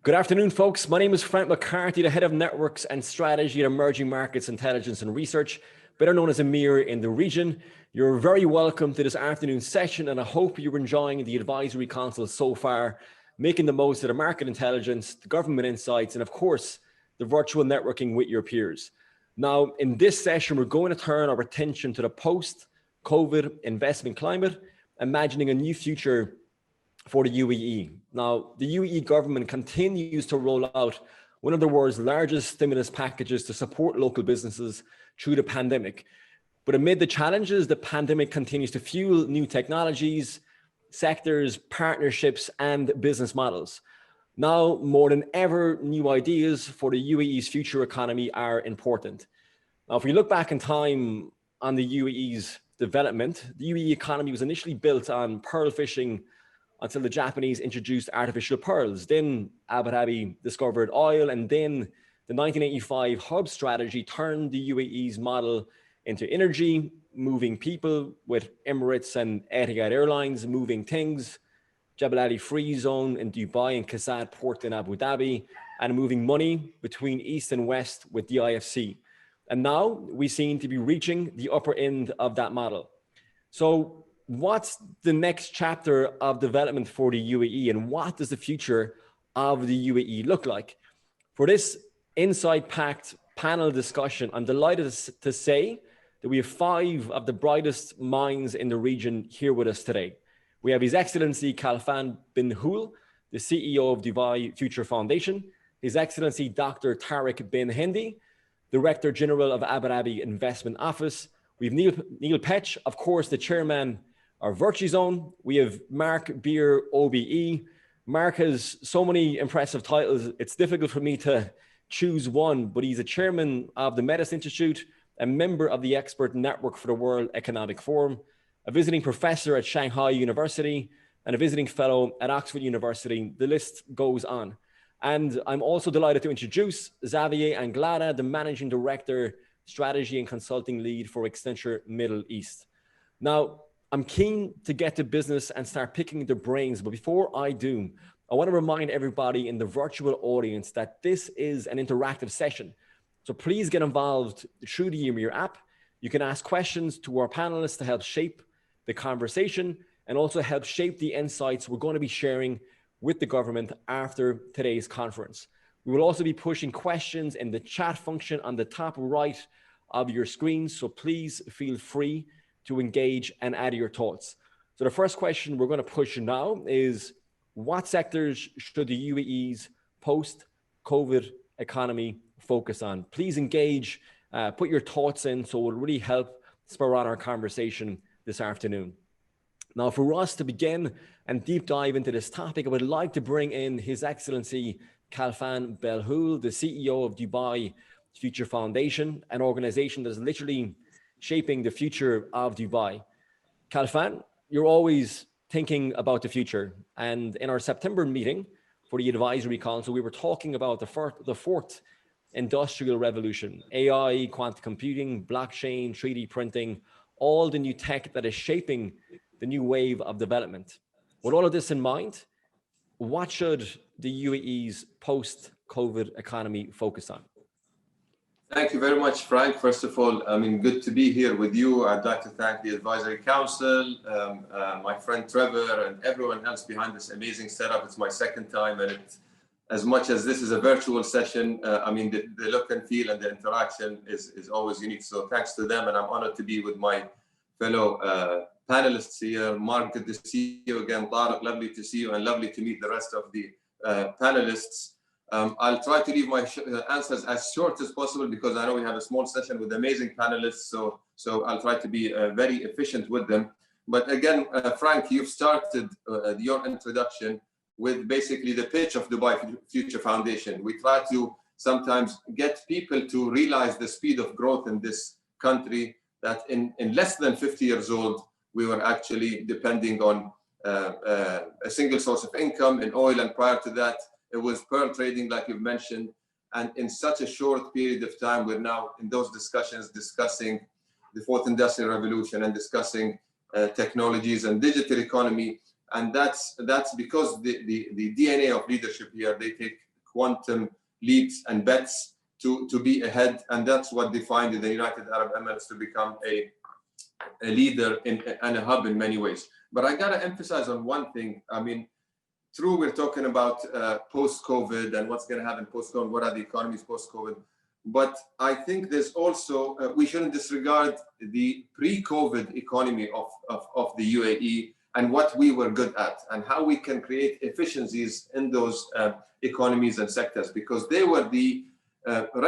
Good afternoon, folks. My name is Frank McCarthy, the Head of Networks and Strategy at Emerging Markets Intelligence and Research, better known as EMIR in the region. You're very welcome to this afternoon session, and I hope you're enjoying the advisory council so far, making the most of the market intelligence, the government insights, and of course, the virtual networking with your peers. Now, in this session, we're going to turn our attention to the post-COVID investment climate, imagining a new future for the UAE. Now, the UAE government continues to roll out one of the world's largest stimulus packages to support local businesses through the pandemic. But amid the challenges, the pandemic continues to fuel new technologies, sectors, partnerships, and business models. Now, more than ever, new ideas for the UAE's future economy are important. Now, if we look back in time on the UAE's development, the UAE economy was initially built on pearl fishing until the Japanese introduced artificial pearls. Then Abu Dhabi discovered oil, and then the 1985 hub strategy turned the UAE's model into energy, moving people with Emirates and Etihad Airlines, moving things, Jebel Ali Free Zone in Dubai and Qasad Port in Abu Dhabi, and moving money between East and West with the IFC. And now we seem to be reaching the upper end of that model. So what's the next chapter of development for the UAE, and what does the future of the UAE look like? For this insight-packed panel discussion, I'm delighted to say that we have 5 of the brightest minds in the region here with us today. We have His Excellency Khalfan bin Houl, the CEO of Dubai Future Foundation, His Excellency Dr. Tariq bin Hindi, Director General of Abu Dhabi Investment Office. We have Neil Petch, of course, the Chairman our Virtue Zone. We have Mark Beer, OBE. Mark has so many impressive titles, it's difficult for me to choose one, but he's a chairman of the Metis Institute, a member of the Expert Network for the World Economic Forum, a visiting professor at Shanghai University, and a visiting fellow at Oxford University. The list goes on. And I'm also delighted to introduce Xavier Anglada, the Managing Director, Strategy and Consulting Lead for Accenture Middle East. Now, I'm keen to get to business and start picking their brains, but before I do, I want to remind everybody in the virtual audience that this is an interactive session. So please get involved through the EMIR app. You can ask questions to our panelists to help shape the conversation and also help shape the insights we're going to be sharing with the government after today's conference. We will also be pushing questions in the chat function on the top right of your screen, so please feel free to engage and add your thoughts. So the first question we're going to push now is, what sectors should the UAE's post-COVID economy focus on? Please engage, put your thoughts in, so it will really help spur on our conversation this afternoon. Now, for us to begin and deep dive into this topic, I would like to bring in His Excellency Khalfan bin Houl, the CEO of Dubai Future Foundation, an organization that is literally shaping the future of Dubai. Khalfan, you're always thinking about the future. And in our September meeting for the Advisory Council, we were talking about the fourth industrial revolution: AI, quantum computing, blockchain, 3D printing, all the new tech that is shaping the new wave of development. With all of this in mind, what should the UAE's post-COVID economy focus on? Thank you very much, Frank. First of all, good to be here with you. I'd like to thank the Advisory Council, my friend Trevor, and everyone else behind this amazing setup. It's my second time, and as much as this is a virtual session, the look and feel and the interaction is always unique. So thanks to them, and I'm honored to be with my fellow panelists here. Mark, good to see you again. Tariq, lovely to see you, and lovely to meet the rest of the panelists. I'll try to leave my answers as short as possible because I know we have a small session with amazing panelists, so I'll try to be very efficient with them. But again, Frank, you've started your introduction with basically the pitch of Dubai Future Foundation. We try to sometimes get people to realize the speed of growth in this country, that in less than 50 years old, we were actually depending on a single source of income in oil, and prior to that, it was pearl trading, like you've mentioned. And in such a short period of time, we're now in those discussions discussing the fourth industrial revolution and discussing technologies and digital economy. And that's because the DNA of leadership here, they take quantum leaps and bets to be ahead. And that's what defined the United Arab Emirates to become a leader and a hub in many ways. But I got to emphasize on one thing. I mean, true, we're talking about post-COVID and what's going to happen post-COVID, what are the economies post-COVID. But I think there's also, we shouldn't disregard the pre-COVID economy of the UAE and what we were good at and how we can create efficiencies in those economies and sectors, because they were the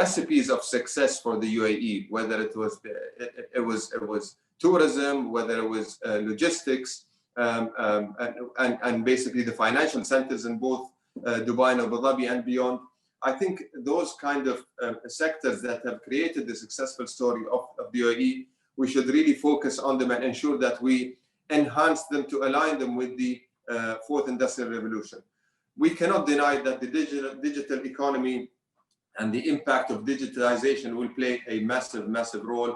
recipes of success for the UAE, whether it was tourism, whether it was logistics, and basically the financial centers in both Dubai and Abu Dhabi and beyond. I think those kind of sectors that have created the successful story of the UAE, we should really focus on them and ensure that we enhance them to align them with the fourth industrial revolution. We cannot deny that the digital economy and the impact of digitalization will play a massive role.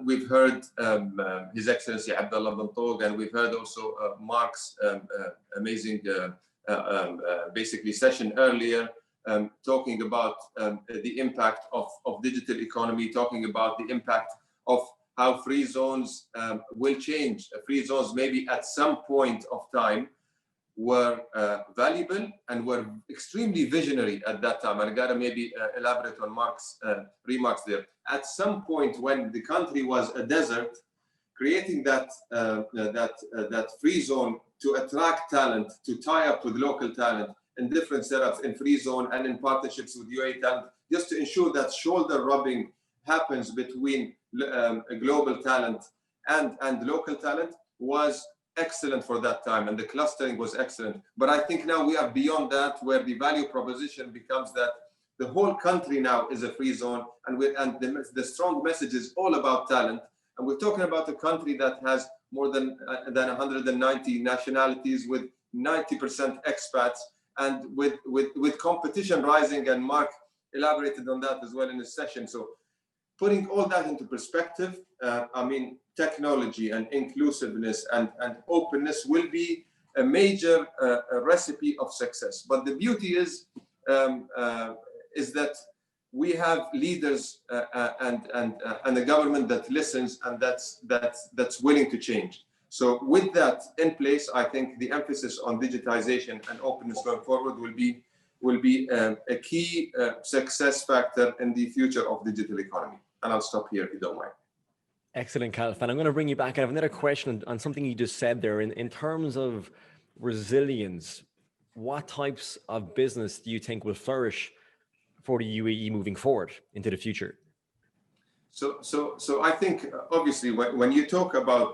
We've heard His Excellency Abdullah bin Tog, and we've heard also Mark's amazing basically session earlier, talking about the impact of digital economy, talking about the impact of how free zones will change. Free zones maybe at some point of time were valuable and were extremely visionary at that time. And I gotta maybe elaborate on Mark's remarks there. At some point when the country was a desert, creating that free zone to attract talent, to tie up with local talent in different setups in free zone and in partnerships with UAE talent, just to ensure that shoulder rubbing happens between global talent and local talent was excellent for that time, and the clustering was excellent. But I think now we are beyond that, where the value proposition becomes that the whole country now is a free zone, and the strong message is all about talent. And we're talking about a country that has more than 190 nationalities, with 90% expats, and with competition rising, and Mark elaborated on that as well in his session. So putting all that into perspective, I mean, technology and inclusiveness and openness will be a major recipe of success. But the beauty is that we have leaders and a government that listens and that's willing to change. So with that in place, I think the emphasis on digitization and openness going forward will be a key success factor in the future of digital economy. And I'll stop here if you don't mind. Excellent, Khalfan. I'm going to bring you back. I have another question on something you just said there. In terms of resilience, what types of business do you think will flourish for the UAE moving forward into the future? So I think obviously when you talk about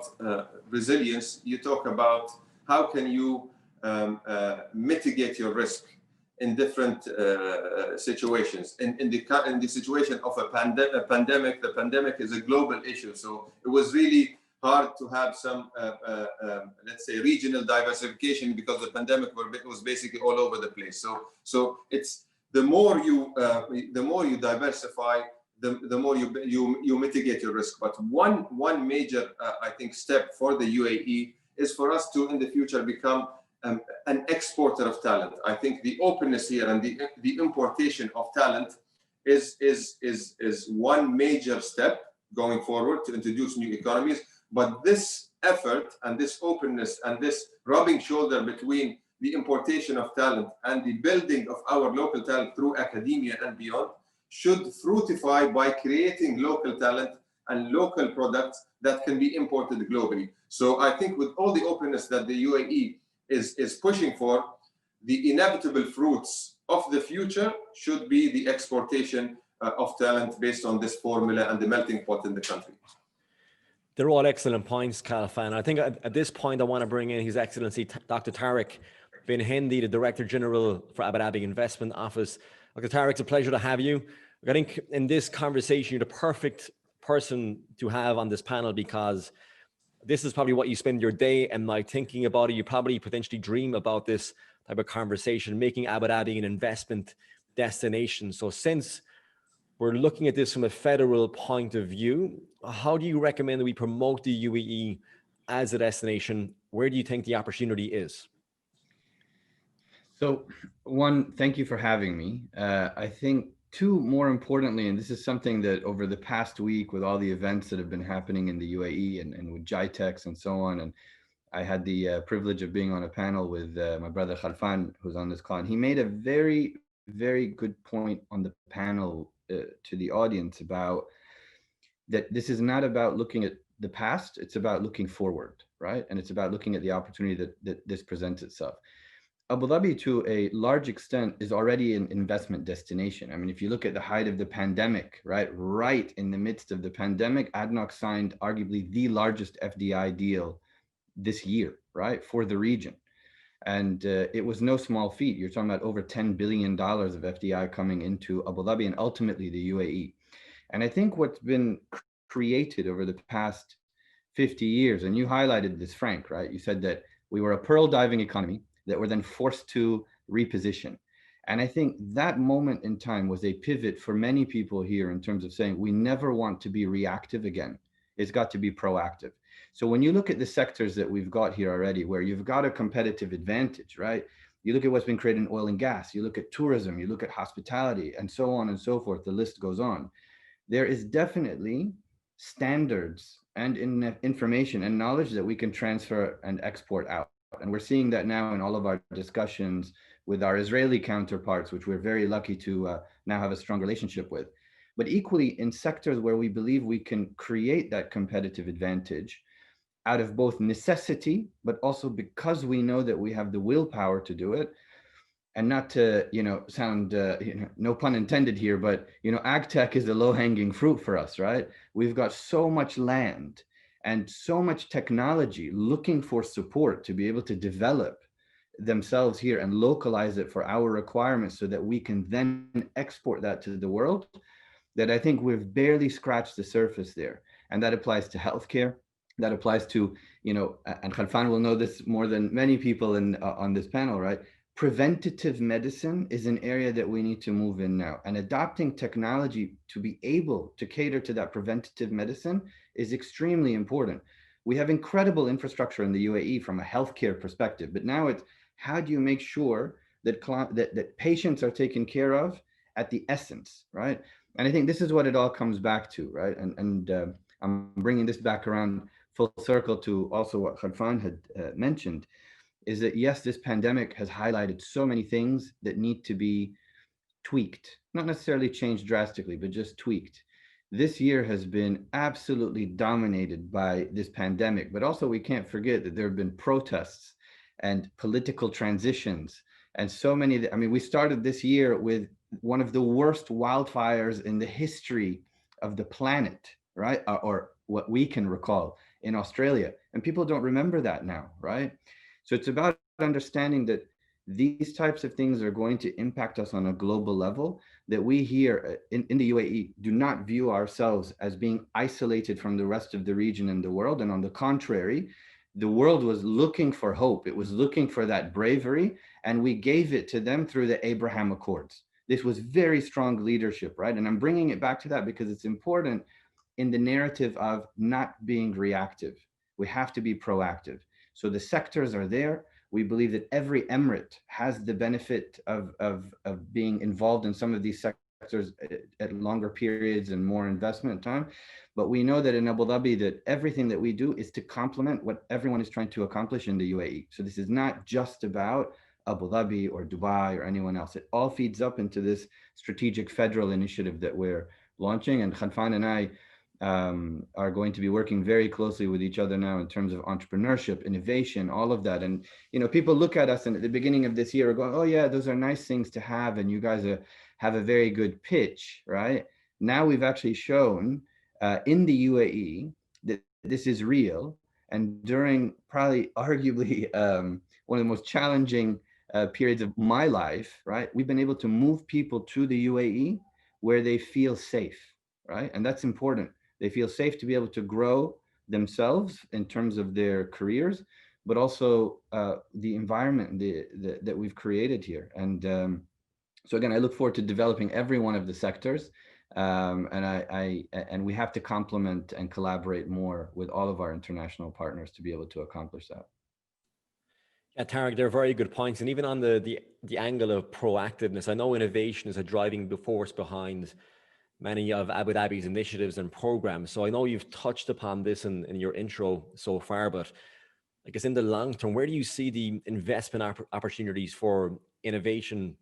resilience, you talk about how can you mitigate your risk in different situations. In the situation of a pandemic, the pandemic is a global issue. So it was really hard to have some, let's say, regional diversification, because the pandemic was basically all over the place. So it's the more you diversify, the more you mitigate your risk. But one major, I think, step for the UAE is for us to, in the future, become an exporter of talent. I think the openness here and the importation of talent is one major step going forward to introduce new economies. But this effort and this openness and this rubbing shoulder between the importation of talent and the building of our local talent through academia and beyond should fructify by creating local talent and local products that can be imported globally. So I think with all the openness that the UAE is pushing for, the inevitable fruits of the future should be the exportation of talent based on this formula and the melting pot in the country. They're all excellent points, Khalfan. I think at this point, I want to bring in His Excellency Dr. Tariq bin Hindi, the Director General for Abu Dhabi Investment Office. Dr. Tariq, it's a pleasure to have you. I think in this conversation, you're the perfect person to have on this panel, because this is probably what you spend your day and night thinking about it. You probably potentially dream about this type of conversation, making Abu Dhabi an investment destination. So since we're looking at this from a federal point of view, how do you recommend that we promote the UAE as a destination? Where do you think the opportunity is? So, one, thank you for having me. I think two, more importantly, and this is something that over the past week with all the events that have been happening in the UAE and with GITEX and so on, and I had the privilege of being on a panel with my brother Khalfan, who's on this call, and he made a very, very good point on the panel to the audience about that this is not about looking at the past, it's about looking forward, right? And it's about looking at the opportunity that this presents itself. Abu Dhabi, to a large extent, is already an investment destination. I mean, if you look at the height of the pandemic, right in the midst of the pandemic, ADNOC signed arguably the largest FDI deal this year, right, for the region. And it was no small feat. You're talking about over $10 billion of FDI coming into Abu Dhabi and ultimately the UAE. And I think what's been created over the past 50 years, and you highlighted this, Frank, right? You said that we were a pearl diving economy that were then forced to reposition. And I think that moment in time was a pivot for many people here in terms of saying we never want to be reactive again. It's got to be proactive. So when you look at the sectors that we've got here already, where you've got a competitive advantage, right? You look at what's been created in oil and gas, you look at tourism, you look at hospitality, and so on and so forth. The list goes on. There is definitely standards and information and knowledge that we can transfer and export out. And we're seeing that now in all of our discussions with our Israeli counterparts, which we're very lucky to now have a strong relationship with. But equally, in sectors where we believe we can create that competitive advantage out of both necessity, but also because we know that we have the willpower to do it, and not to sound no pun intended here, but ag tech is the low hanging fruit for us, right? We've got so much land and so much technology looking for support to be able to develop themselves here and localize it for our requirements so that we can then export that to the world, that I think we've barely scratched the surface there. And that applies to healthcare, that applies to, and Khalfan will know this more than many people on this panel, right? Preventative medicine is an area that we need to move in now. And adopting technology to be able to cater to that preventative medicine is extremely important. We have incredible infrastructure in the UAE from a healthcare perspective, but now it's how do you make sure that patients are taken care of at the essence, right? And I think this is what it all comes back to, right? And I'm bringing this back around full circle to also what Khalfan had mentioned, is that yes, this pandemic has highlighted so many things that need to be tweaked, not necessarily changed drastically, but just tweaked. This year has been absolutely dominated by this pandemic, but also we can't forget that there have been protests and political transitions and so many. I mean, we started this year with one of the worst wildfires in the history of the planet, right? Or what we can recall in Australia. And people don't remember that now, right? So it's about understanding that these types of things are going to impact us on a global level, that we here in the UAE do not view ourselves as being isolated from the rest of the region and the world. And on the contrary, the world was looking for hope. It was looking for that bravery, and we gave it to them through the Abraham Accords. This was very strong leadership, right? And I'm bringing it back to that because it's important in the narrative of not being reactive. We have to be proactive. So the sectors are there. We believe that every emirate has the benefit of being involved in some of these sectors at longer periods and more investment time. But we know that in Abu Dhabi, that everything that we do is to complement what everyone is trying to accomplish in the UAE. So this is not just about Abu Dhabi or Dubai or anyone else. It all feeds up into this strategic federal initiative that we're launching. And Khalfan and I are going to be working very closely with each other now in terms of entrepreneurship, innovation, all of that. And, people look at us and at the beginning of this year are going, oh yeah, those are nice things to have. And you guys have a very good pitch, right? Now we've actually shown in the UAE that this is real. And during probably arguably one of the most challenging periods of my life, right? We've been able to move people to the UAE where they feel safe, right? And that's important. They feel safe to be able to grow themselves in terms of their careers, but also the environment that we've created here. And so again, I look forward to developing every one of the sectors, and we have to complement and collaborate more with all of our international partners to be able to accomplish that. Yeah, Tarek, they're very good points. And even on the angle of proactiveness, I know innovation is a driving force behind many of Abu Dhabi's initiatives and programs. So I know you've touched upon this in your intro so far, but I guess in the long term, where do you see the investment opportunities for innovation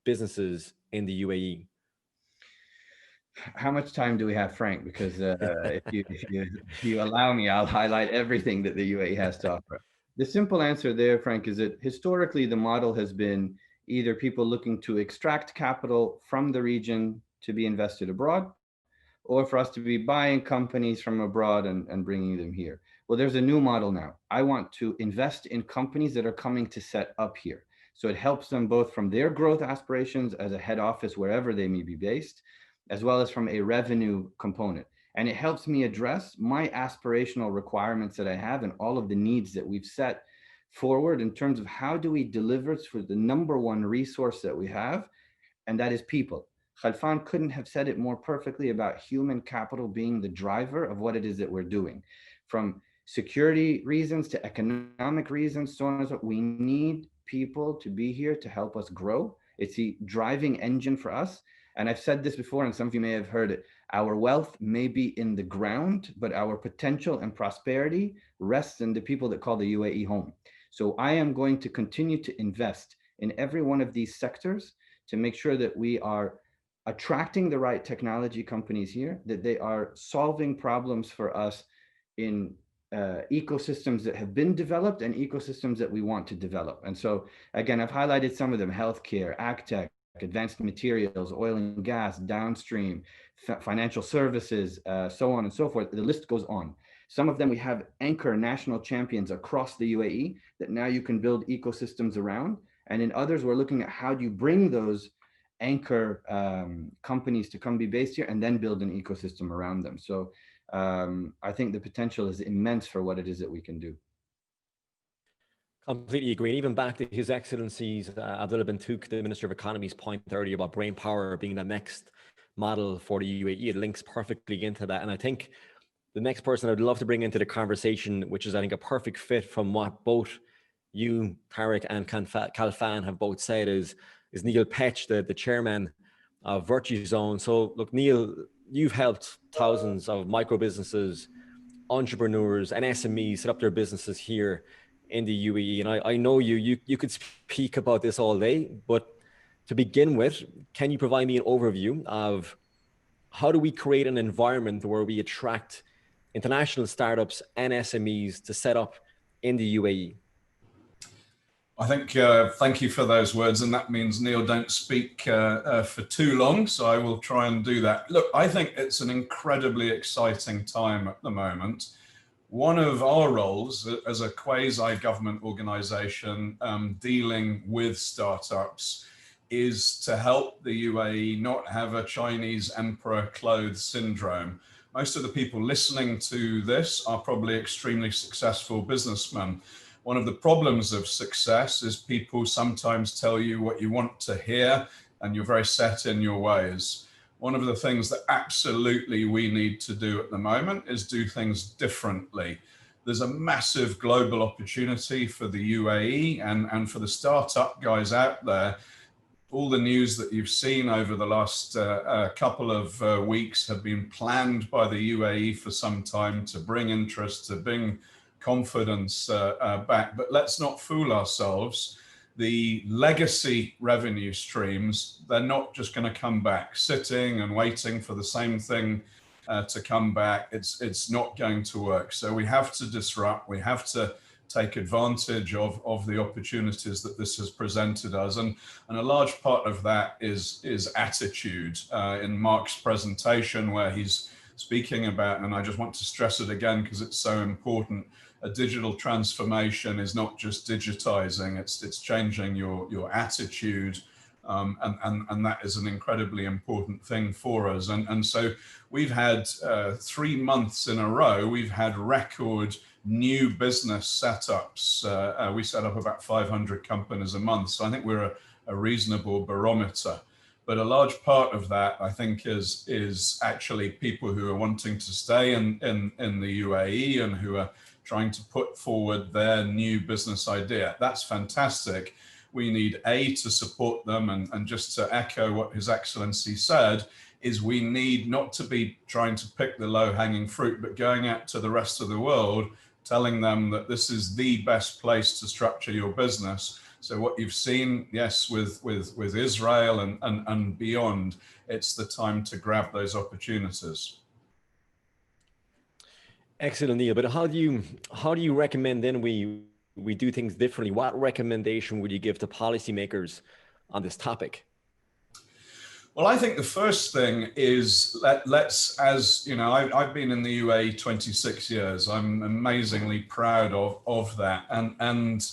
businesses in the UAE? How much time do we have, Frank? Because if you allow me, I'll highlight everything that the UAE has to offer. The simple answer there, Frank, is that historically the model has been either people looking to extract capital from the region to be invested abroad, or for us to be buying companies from abroad and bringing them here. Well, there's a new model now. I want to invest in companies that are coming to set up here. So it helps them both from their growth aspirations as a head office, wherever they may be based, as well as from a revenue component. And it helps me address my aspirational requirements that I have and all of the needs that we've set forward in terms of how do we deliver for the number one resource that we have, and that is people. Khalfan couldn't have said it more perfectly about human capital being the driver of what it is that we're doing. From security reasons to economic reasons, so on and so on. We need people to be here to help us grow. It's the driving engine for us. And I've said this before, and some of you may have heard it. Our wealth may be in the ground, but our potential and prosperity rests in the people that call the UAE home. So I am going to continue to invest in every one of these sectors to make sure that we are attracting the right technology companies here, that they are solving problems for us in ecosystems that have been developed and ecosystems that we want to develop. And so, again, I've highlighted some of them: healthcare, agtech, advanced materials, oil and gas, downstream, financial services, so on and so forth. The list goes on. Some of them we have anchor national champions across the UAE that now you can build ecosystems around. And in others, we're looking at how do you bring those anchor companies to come be based here and then build an ecosystem around them. So I think the potential is immense for what it is that we can do. Completely agree. And even back to His Excellency's Abdullah bin Tuq, the Minister of Economy's point earlier about brain power being the next model for the UAE, it links perfectly into that. And I think the next person I'd love to bring into the conversation, which is I think a perfect fit from what both you, Tarek, and Khalfan have both said, is Neil Petch, the chairman of Virtue Zone. So look, Neil, you've helped thousands of micro businesses, entrepreneurs and SMEs set up their businesses here in the UAE. And I know you could speak about this all day, but to begin with, can you provide me an overview of how do we create an environment where we attract international startups and SMEs to set up in the UAE? I think, thank you for those words. And that means, Neil, don't speak for too long. So I will try and do that. Look, I think it's an incredibly exciting time at the moment. One of our roles as a quasi-government organization dealing with startups is to help the UAE not have a Chinese emperor clothes syndrome. Most of the people listening to this are probably extremely successful businessmen. One of the problems of success is people sometimes tell you what you want to hear and you're very set in your ways. One of the things that absolutely we need to do at the moment is do things differently. There's a massive global opportunity for the UAE and for the startup guys out there. All the news that you've seen over the last couple of weeks have been planned by the UAE for some time to bring interest, to bring confidence back. But let's not fool ourselves. The legacy revenue streams, they're not just going to come back. Sitting and waiting for the same thing to come back, it's not going to work. So we have to disrupt. We have to take advantage of the opportunities that this has presented us. And a large part of that is attitude. In Mark's presentation, where he's speaking about, and I just want to stress it again because it's so important, a digital transformation is not just digitizing, it's changing your attitude. And that is an incredibly important thing for us. And so we've had 3 months in a row, we've had record new business setups. We set up about 500 companies a month. So I think we're a reasonable barometer. But a large part of that, I think, is actually people who are wanting to stay in the UAE and who are trying to put forward their new business idea. That's fantastic. We need to support them, and just to echo what His Excellency said, is we need not to be trying to pick the low-hanging fruit, but going out to the rest of the world, telling them that this is the best place to structure your business. So what you've seen, yes, with Israel and beyond, it's the time to grab those opportunities. Excellent, Neil. But how do you recommend then we do things differently? What recommendation would you give to policymakers on this topic? Well, I think the first thing is let's, as you know, I've been in the UAE 26 years. I'm amazingly proud of that. And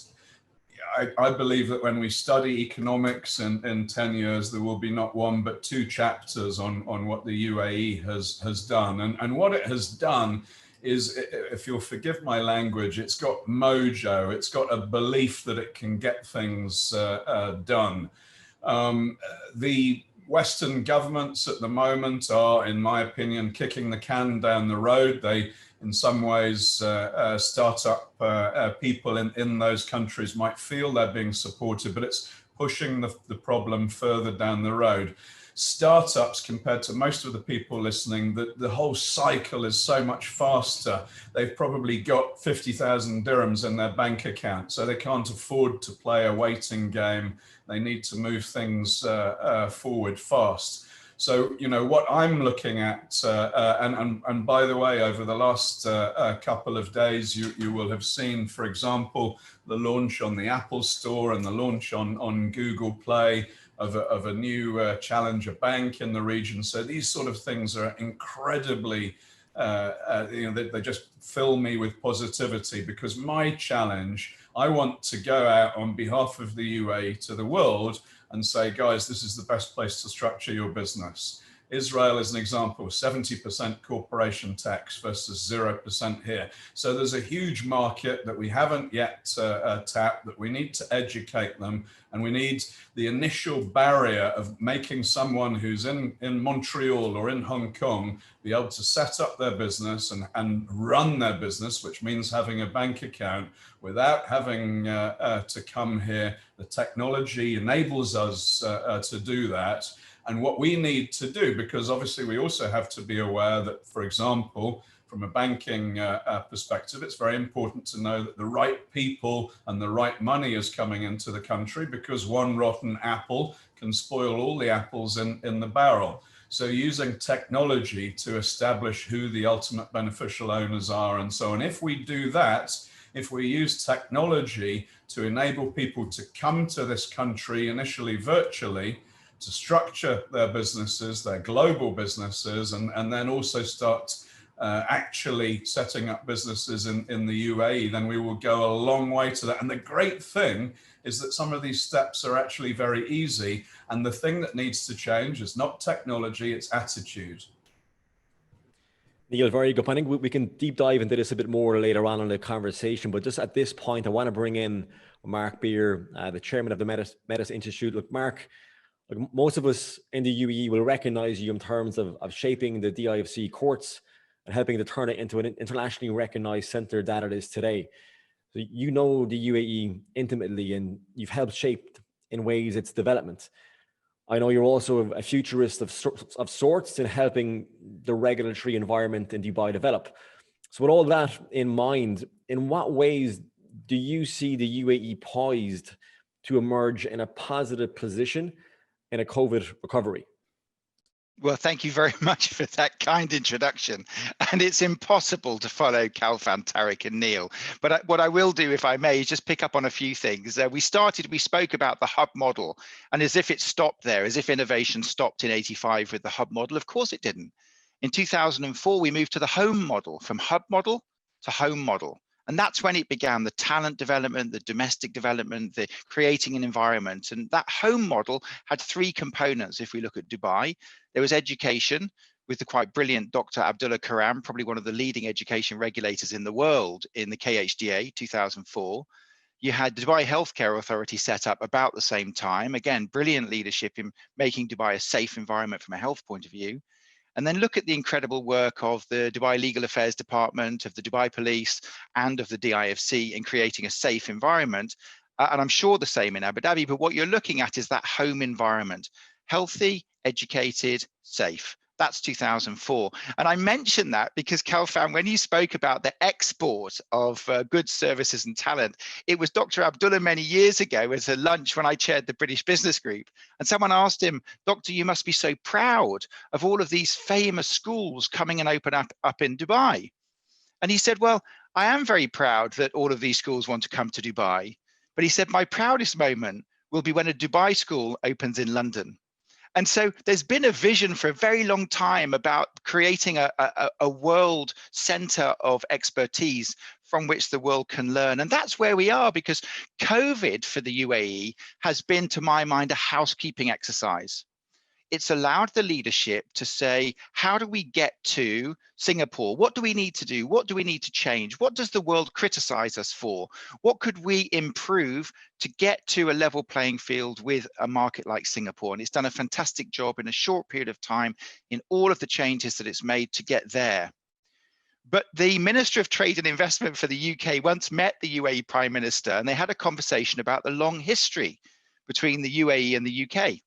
I believe that when we study economics in 10 years, there will be not one, but two chapters on what the UAE has done. And what it has done is, if you'll forgive my language, it's got mojo. It's got a belief that it can get things done. The Western governments at the moment are, in my opinion, kicking the can down the road. They, in some ways, startup people in those countries might feel they're being supported, but it's pushing the problem further down the road. Startups, compared to most of the people listening, the whole cycle is so much faster. They've probably got 50,000 dirhams in their bank account, so they can't afford to play a waiting game. They need to move things forward fast. So, you know, what I'm looking at, and by the way, over the last couple of days, you will have seen, for example, the launch on the Apple Store and the launch on Google Play of a new challenger bank in the region. So these sort of things are incredibly, you know, they just fill me with positivity, because my challenge, I want to go out on behalf of the UAE to the world and say, guys, this is the best place to structure your business. Israel is an example, 70% corporation tax versus 0% here. So there's a huge market that we haven't yet tapped, that we need to educate them. And we need the initial barrier of making someone who's in Montreal or in Hong Kong be able to set up their business and run their business, which means having a bank account without having to come here. The technology enables us to do that. And what we need to do, because obviously we also have to be aware that, for example, from a banking perspective, it's very important to know that the right people and the right money is coming into the country, because one rotten apple can spoil all the apples in the barrel. So using technology to establish who the ultimate beneficial owners are and so on. If we do that, if we use technology to enable people to come to this country initially virtually, to structure their businesses, their global businesses, and then also start actually setting up businesses in the UAE, then we will go a long way to that. And the great thing is that some of these steps are actually very easy. And the thing that needs to change is not technology, it's attitude. Neil, very good. I think we can deep dive into this a bit more later on in the conversation, but just at this point, I want to bring in Mark Beer, the chairman of the Metis Institute. Look, Mark, like most of us in the UAE will recognize you in terms of shaping the DIFC courts and helping to turn it into an internationally recognized center that it is today. So you know the UAE intimately, and you've helped shape in ways its development. I know you're also a futurist of sorts in helping the regulatory environment in Dubai develop. So with all that in mind, in what ways do you see the UAE poised to emerge in a positive position in a COVID recovery? Well, thank you very much for that kind introduction. And it's impossible to follow Kalfan, Tariq and Neil. But what I will do, if I may, is just pick up on a few things. We spoke about the hub model, and as if it stopped there, as if innovation stopped in 85 with the hub model. Of course it didn't. In 2004, we moved to the home model, from hub model to home model. And that's when it began, the talent development, the domestic development, the creating an environment. And that home model had three components. If we look at Dubai, there was education with the quite brilliant Dr. Abdullah Karam, probably one of the leading education regulators in the world in the KHDA 2004. You had the Dubai Healthcare Authority set up about the same time. Again, brilliant leadership in making Dubai a safe environment from a health point of view. And then look at the incredible work of the Dubai Legal Affairs Department, of the Dubai Police, and of the DIFC in creating a safe environment. And I'm sure the same in Abu Dhabi, but what you're looking at is that home environment. Healthy, educated, safe. That's 2004. And I mention that because Kalfan, when you spoke about the export of goods, services and talent, it was Dr. Abdullah many years ago at a lunch when I chaired the British Business Group. And someone asked him, Doctor, you must be so proud of all of these famous schools coming and open up in Dubai. And he said, well, I am very proud that all of these schools want to come to Dubai. But he said, my proudest moment will be when a Dubai school opens in London. And so there's been a vision for a very long time about creating a world center of expertise from which the world can learn. And that's where we are, because COVID for the UAE has been, to my mind, a housekeeping exercise. It's allowed the leadership to say, how do we get to Singapore? What do we need to do? What do we need to change? What does the world criticize us for? What could we improve to get to a level playing field with a market like Singapore? And it's done a fantastic job in a short period of time in all of the changes that it's made to get there. But the Minister of Trade and Investment for the UK once met the UAE Prime Minister, and they had a conversation about the long history between the UAE and the UK.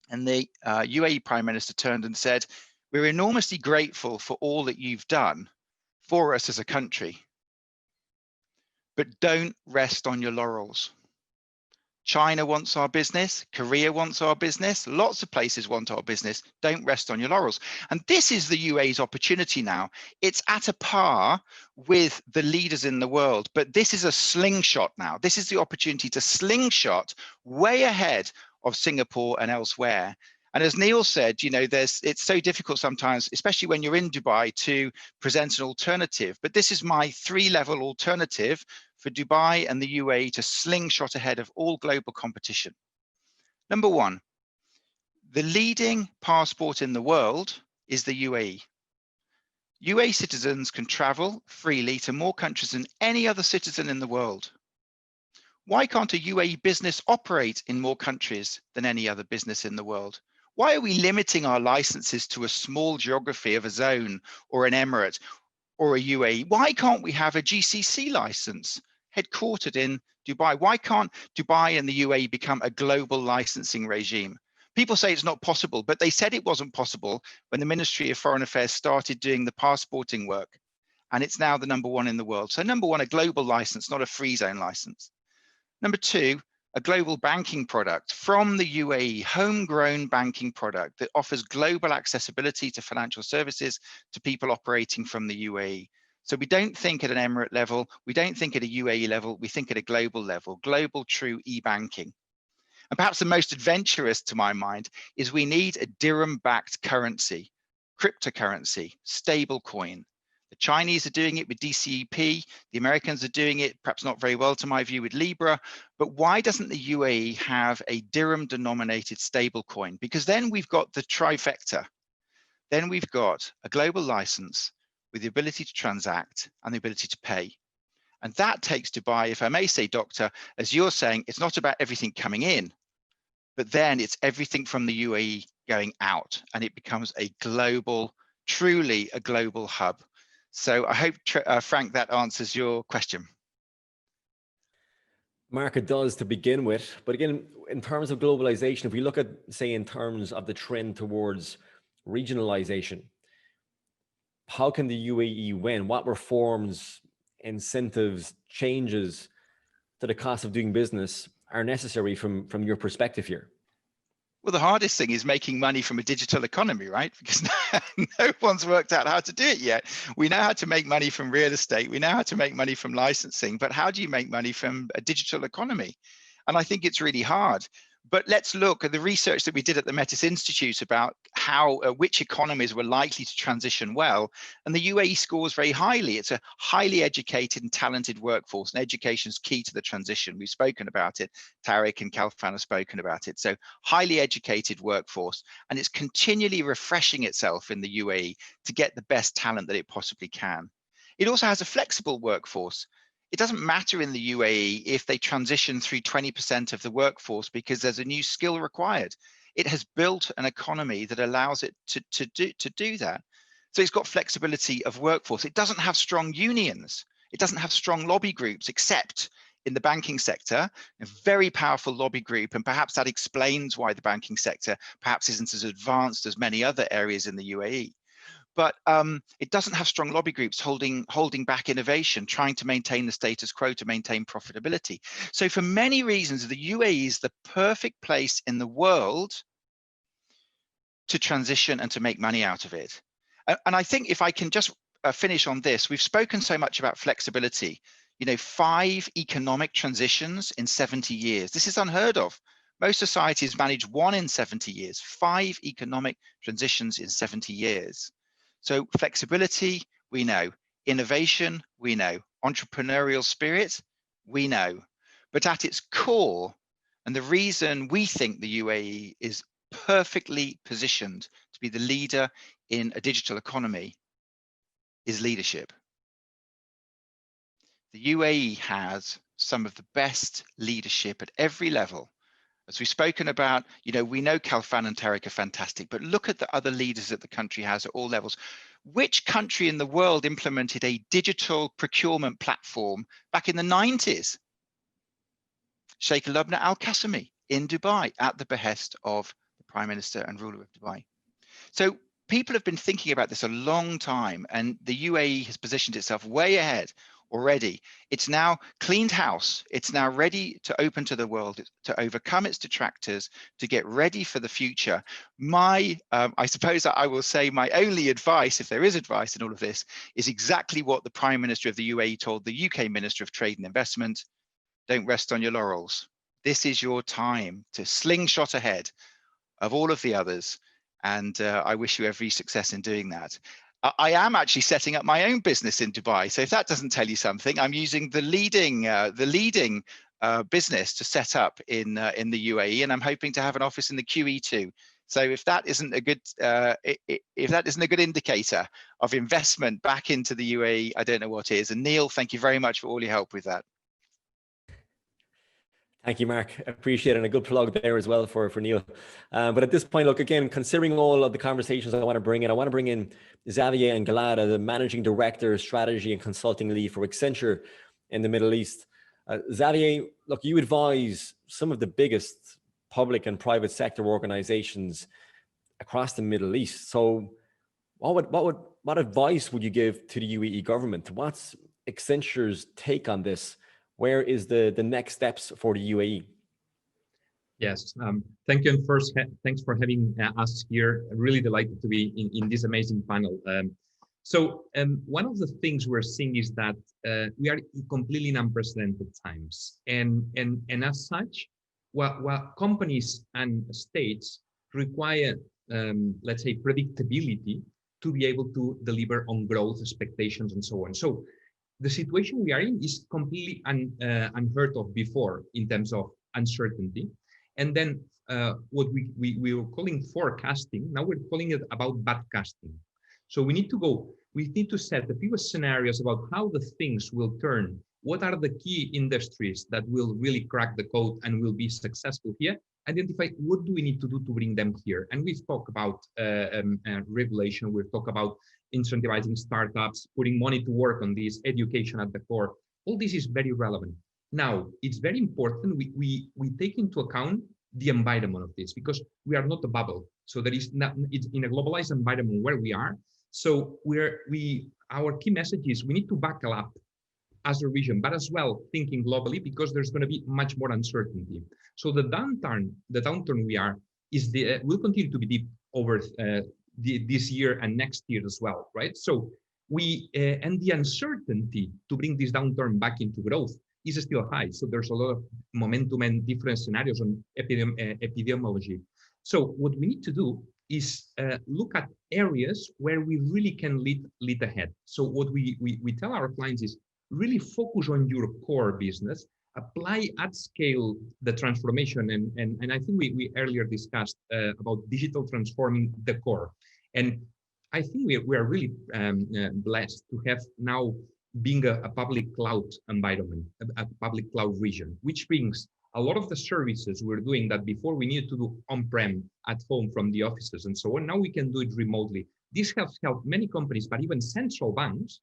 And the UAE Prime Minister turned and said, we're enormously grateful for all that you've done for us as a country, but don't rest on your laurels. China wants our business, Korea wants our business, lots of places want our business. Don't rest on your laurels. And this is the UAE's opportunity now. It's at a par with the leaders in the world, but this is a slingshot now. This is the opportunity to slingshot way ahead of Singapore and elsewhere. And as Neil said, you know, it's so difficult sometimes, especially when you're in Dubai, to present an alternative. But this is my 3-level alternative for Dubai and the UAE to slingshot ahead of all global competition. Number one, the leading passport in the world is the UAE. UAE citizens can travel freely to more countries than any other citizen in the world. Why can't a UAE business operate in more countries than any other business in the world? Why are we limiting our licenses to a small geography of a zone or an emirate or a UAE? Why can't we have a GCC license headquartered in Dubai? Why can't Dubai and the UAE become a global licensing regime? People say it's not possible, but they said it wasn't possible when the Ministry of Foreign Affairs started doing the passporting work. And it's now the #1 in the world. So number one, a global license, not a free zone license. Number two, a global banking product from the UAE, homegrown banking product that offers global accessibility to financial services to people operating from the UAE. So we don't think at an emirate level, we don't think at a UAE level, we think at a global level, global true e-banking. And perhaps the most adventurous to my mind is we need a dirham-backed currency, cryptocurrency, stable coin. The Chinese are doing it with DCEP. The Americans are doing it, perhaps not very well to my view, with Libra. But why doesn't the UAE have a dirham-denominated stable coin? Because then we've got the trifecta. Then we've got a global license with the ability to transact and the ability to pay. And that takes Dubai, if I may say, Doctor, as you're saying, it's not about everything coming in, but then it's everything from the UAE going out, and it becomes a global, truly a global hub. So I hope, Frank, that answers your question. Mark, it does to begin with. But again, in terms of globalization, if we look at, say, in terms of the trend towards regionalization, how can the UAE win? What reforms, incentives, changes to the cost of doing business are necessary from your perspective here? Well, the hardest thing is making money from a digital economy, right? Because no one's worked out how to do it yet. We know how to make money from real estate. We know how to make money from licensing, but how do you make money from a digital economy? And I think it's really hard. But let's look at the research that we did at the Metis Institute about how which economies were likely to transition well. And the UAE scores very highly. It's a highly educated and talented workforce, and education is key to the transition. We've spoken about it. Tariq and Kalfan have spoken about it. So highly educated workforce, and it's continually refreshing itself in the UAE to get the best talent that it possibly can. It also has a flexible workforce. It doesn't matter in the UAE if they transition through 20% of the workforce because there's a new skill required. It has built an economy that allows it to do that. So it's got flexibility of workforce. It doesn't have strong unions. It doesn't have strong lobby groups, except in the banking sector, a very powerful lobby group. And perhaps that explains why the banking sector perhaps isn't as advanced as many other areas in the UAE. But it doesn't have strong lobby groups holding back innovation, trying to maintain the status quo to maintain profitability. So for many reasons, the UAE is the perfect place in the world to transition and to make money out of it. And I think if I can just finish on this, we've spoken so much about flexibility, 5 economic transitions in 70 years. This is unheard of. Most societies manage 1 in 70 years, 5 economic transitions in 70 years. So flexibility, we know. Innovation, we know. Entrepreneurial spirit, we know. But at its core, and the reason we think the UAE is perfectly positioned to be the leader in a digital economy, is leadership. The UAE has some of the best leadership at every level. As we've spoken about, we know Khalfan and Tariq are fantastic, but look at the other leaders that the country has at all levels. Which country in the world implemented a digital procurement platform back in the 90s? Sheikh Lubna Al Qasimi in Dubai at the behest of the Prime Minister and ruler of Dubai. So people have been thinking about this a long time, and the UAE has positioned itself way ahead already. It's now cleaned house. It's now ready to open to the world, to overcome its detractors, to get ready for the future. I suppose I will say my only advice, if there is advice in all of this, is exactly what the Prime Minister of the UAE told the UK Minister of Trade and Investment: don't rest on your laurels. This is your time to slingshot ahead of all of the others. And I wish you every success in doing that. I am actually setting up my own business in Dubai. So if that doesn't tell you something, I'm using the leading business to set up in the UAE, and I'm hoping to have an office in the QE too. So if that isn't a good indicator of investment back into the UAE, I don't know what is. And Neil, thank you very much for all your help with that. Thank you, Mark. Appreciate it. And a good plug there as well for Neil. But at this point, look, again, considering all of the conversations I want to bring in Xavier and Galada, the Managing Director, Strategy and Consulting Lead for Accenture in the Middle East. Xavier, look, you advise some of the biggest public and private sector organizations across the Middle East. So what advice would you give to the UAE government? What's Accenture's take on this? Where is the next steps for the UAE? Yes, thank you. And first, thanks for having us here. Really delighted to be in this amazing panel. So one of the things we're seeing is that we are in completely unprecedented times. And as such, while companies and states require, let's say, predictability to be able to deliver on growth expectations and so on. So the situation we are in is completely unheard of before in terms of uncertainty. And then what we were calling forecasting, now we're calling it about backcasting. So we need to set the previous scenarios about how the things will turn. What are the key industries that will really crack the code and will be successful here? Identify what do we need to do to bring them here. And we've talked about regulation, we've talked about incentivizing startups, putting money to work on this, education at the core. All this is very relevant. Now, it's very important we take into account the environment of this, because we are not a bubble. So there is not, it's in a globalized environment where we are. So our key message is we need to buckle up as a region, but as well thinking globally, because there's going to be much more uncertainty. So the downturn we are will continue to be deep over this year and next year as well, right? So and the uncertainty to bring this downturn back into growth is still high. So there's a lot of momentum and different scenarios on epidemiology. So what we need to do is look at areas where we really can lead ahead. So what we tell our clients is really focus on your core business, apply at scale the transformation. And I think we earlier discussed about digital transforming the core. And I think we are really blessed to have now being a public cloud environment, a public cloud region, which brings a lot of the services we're doing that before we needed to do on-prem at home from the offices and so on. Now we can do it remotely. This has helped many companies, but even central banks,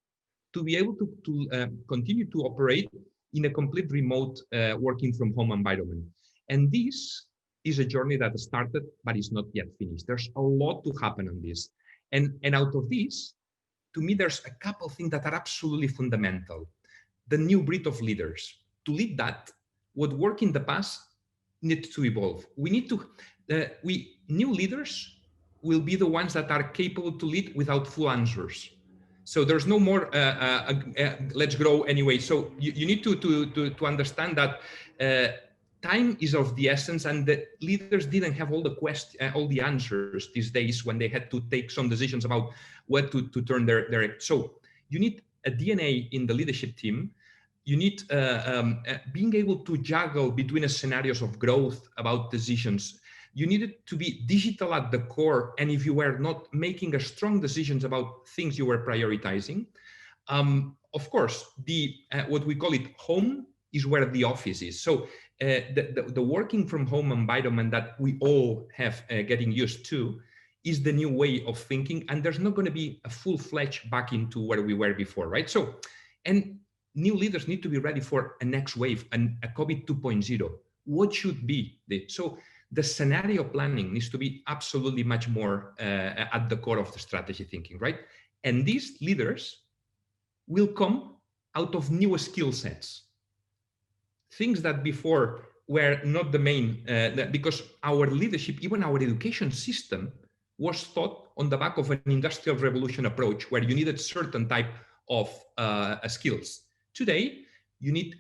to be able to continue to operate in a complete remote working from home environment. And this is a journey that started, but is not yet finished. There's a lot to happen on this. And out of this, to me, there's a couple of things that are absolutely fundamental. The new breed of leaders. To lead that, what worked in the past needs to evolve. We need to, new leaders will be the ones that are capable to lead without full answers. So there's no more, let's grow anyway. So you need to understand that time is of the essence, and the leaders didn't have all the answers these days when they had to take some decisions about what to turn their. So you need a DNA in the leadership team. You need being able to juggle between scenarios of growth about decisions. You need it to be digital at the core. And if you were not making strong decisions about things you were prioritizing, of course, what we call it home is where the office is. So the working from home environment that we all have getting used to is the new way of thinking. And there's not going to be a full-fledged back into where we were before, right? So, and new leaders need to be ready for a next wave and a COVID 2.0. What should be so the scenario planning needs to be absolutely much more at the core of the strategy thinking, right? And these leaders will come out of new skill sets. Things that before were not the main, because our leadership, even our education system, was taught on the back of an industrial revolution approach where you needed certain type of skills. Today, you need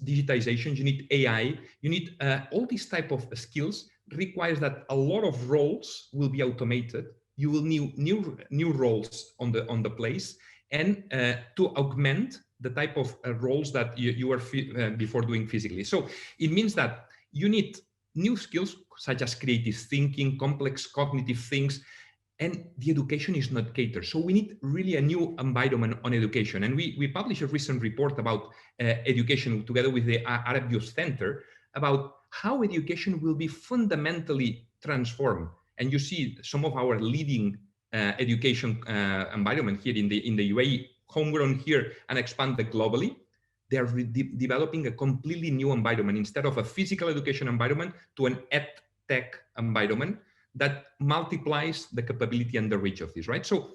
digitization, you need AI, you need all these type of skills requires that a lot of roles will be automated. You will need new roles on the place, and to augment the type of roles that you were before doing physically. So it means that you need new skills such as creative thinking, complex cognitive things, and the education is not catered. So we need really a new environment on education. And we published a recent report about education together with the Arab Youth Center about how education will be fundamentally transformed. And you see some of our leading education environment here in the UAE, homegrown here and expanded globally. They are developing a completely new environment instead of a physical education environment to an ed tech environment that multiplies the capability and the reach of this, right? So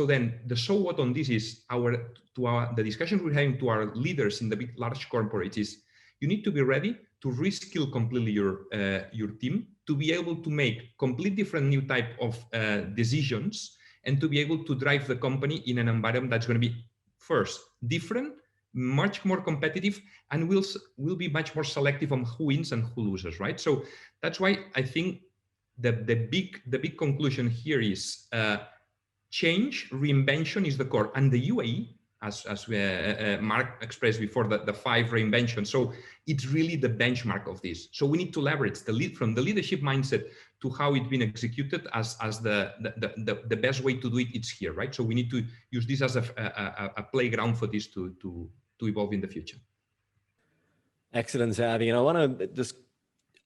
then the so what on this is the discussion we're having to our leaders in the big large corporates is you need to be ready to reskill completely your team to be able to make complete different new type of decisions and to be able to drive the company in an environment that's going to be first different, much more competitive, and will be much more selective on who wins and who loses, right? So that's why I think the big conclusion here is change, reinvention is the core, and the UAE, as Mark expressed before, the 5 reinventions. So it's really the benchmark of this. So we need to leverage from the leadership mindset to how it's been executed as the best way to do it. It's here, right? So we need to use this as a playground for this to evolve in the future. Excellent, Xavi. And I want to just,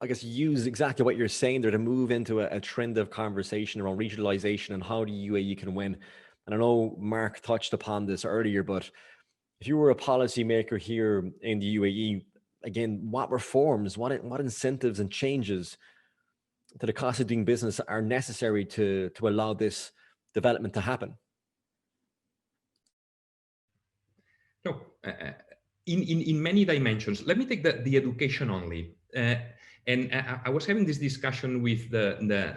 I guess, use exactly what you're saying there to move into a trend of conversation around regionalization and how the UAE can win. And I know Mark touched upon this earlier, but if you were a policymaker here in the UAE, again, what reforms, what incentives and changes to the cost of doing business are necessary to allow this development to happen? No, in many dimensions. Let me take the education only. And I was having this discussion with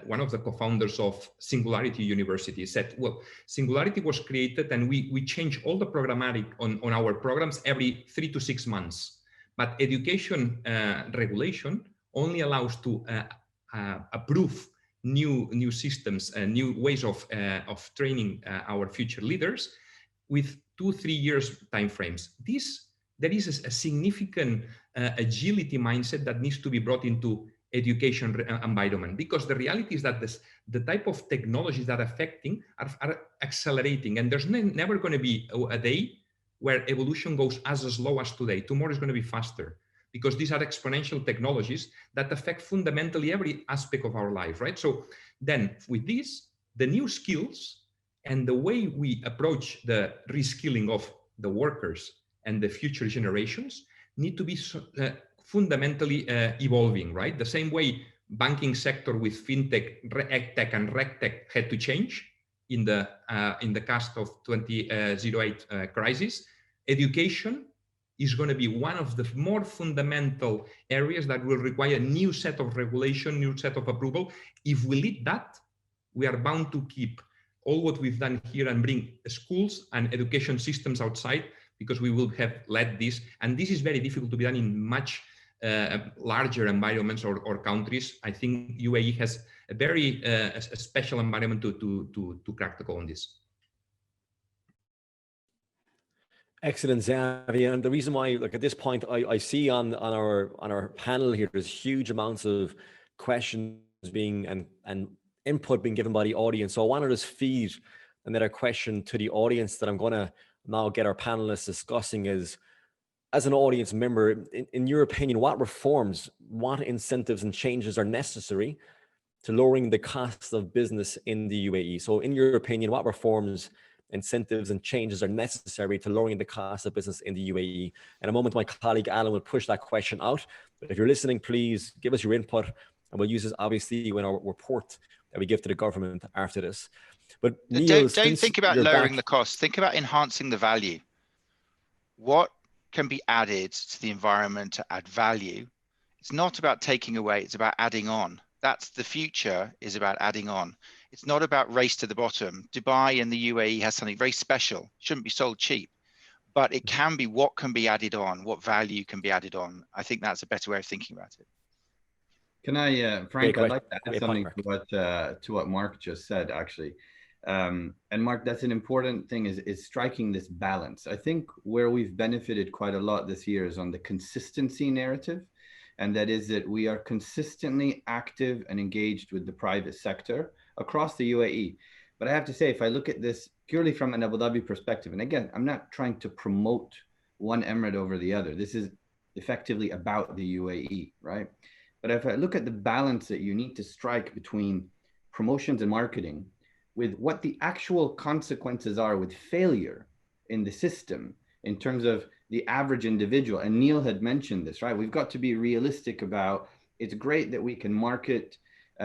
one of the co-founders of Singularity University. He said, well, Singularity was created and we change all the programmatic on our programs every 3 to 6 months. But education regulation only allows to approve new systems and new ways of training our future leaders with 2-3 years timeframes. There is a significant agility mindset that needs to be brought into education environment, because the reality is that the type of technologies that are affecting are accelerating, and there's never going to be a day where evolution goes as slow as today. Tomorrow is going to be faster, because these are exponential technologies that affect fundamentally every aspect of our life, right? So then with this, the new skills and the way we approach the reskilling of the workers and the future generations need to be fundamentally evolving, right? The same way banking sector with fintech, edtech, and regtech had to change in the cast of 2008 crisis. Education is going to be one of the more fundamental areas that will require a new set of regulation, new set of approval. If we lead that, we are bound to keep all what we've done here and bring schools and education systems outside, because we will have led this. And this is very difficult to be done in much larger environments or countries. I think UAE has a very a special environment to crack the code on this. Excellent, Xavier. And the reason why, like at this point, I see on our panel here, there's huge amounts of questions being and input being given by the audience. So I want to just feed another question to the audience that I'm going to now get our panelists discussing is, as an audience member, in your opinion, what reforms, what incentives and changes are necessary to lowering the cost of business in the UAE? So in your opinion, what reforms, incentives and changes are necessary to lowering the cost of business in the UAE? In a moment, my colleague Alan will push that question out. But if you're listening, please give us your input, and we'll use this obviously in our report that we give to the government after this. But Neil, don't think about lowering the cost. Think about enhancing the value. What can be added to the environment to add value? It's not about taking away, it's about adding on. That's the future, is about adding on. It's not about race to the bottom. Dubai and the UAE has something very special. Shouldn't be sold cheap, but it can be what can be added on, what value can be added on. I think that's a better way of thinking about it. Can I, Frank, I'd like to add something to what Mark just said, actually. And Mark, that's an important thing, is striking this balance. I think where we've benefited quite a lot this year is on the consistency narrative. And that is that we are consistently active and engaged with the private sector across the UAE. But I have to say, if I look at this purely from an Abu Dhabi perspective, and again, I'm not trying to promote one emirate over the other. This is effectively about the UAE, right? But if I look at the balance that you need to strike between promotions and marketing with what the actual consequences are with failure in the system in terms of the average individual, and Neil had mentioned this, right? We've got to be realistic about, it's great that we can market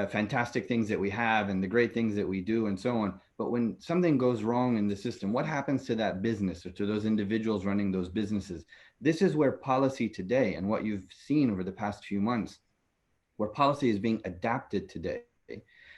fantastic things that we have and the great things that we do and so on. But when something goes wrong in the system, what happens to that business or to those individuals running those businesses? This is where policy today, and what you've seen over the past few months, where policy is being adapted today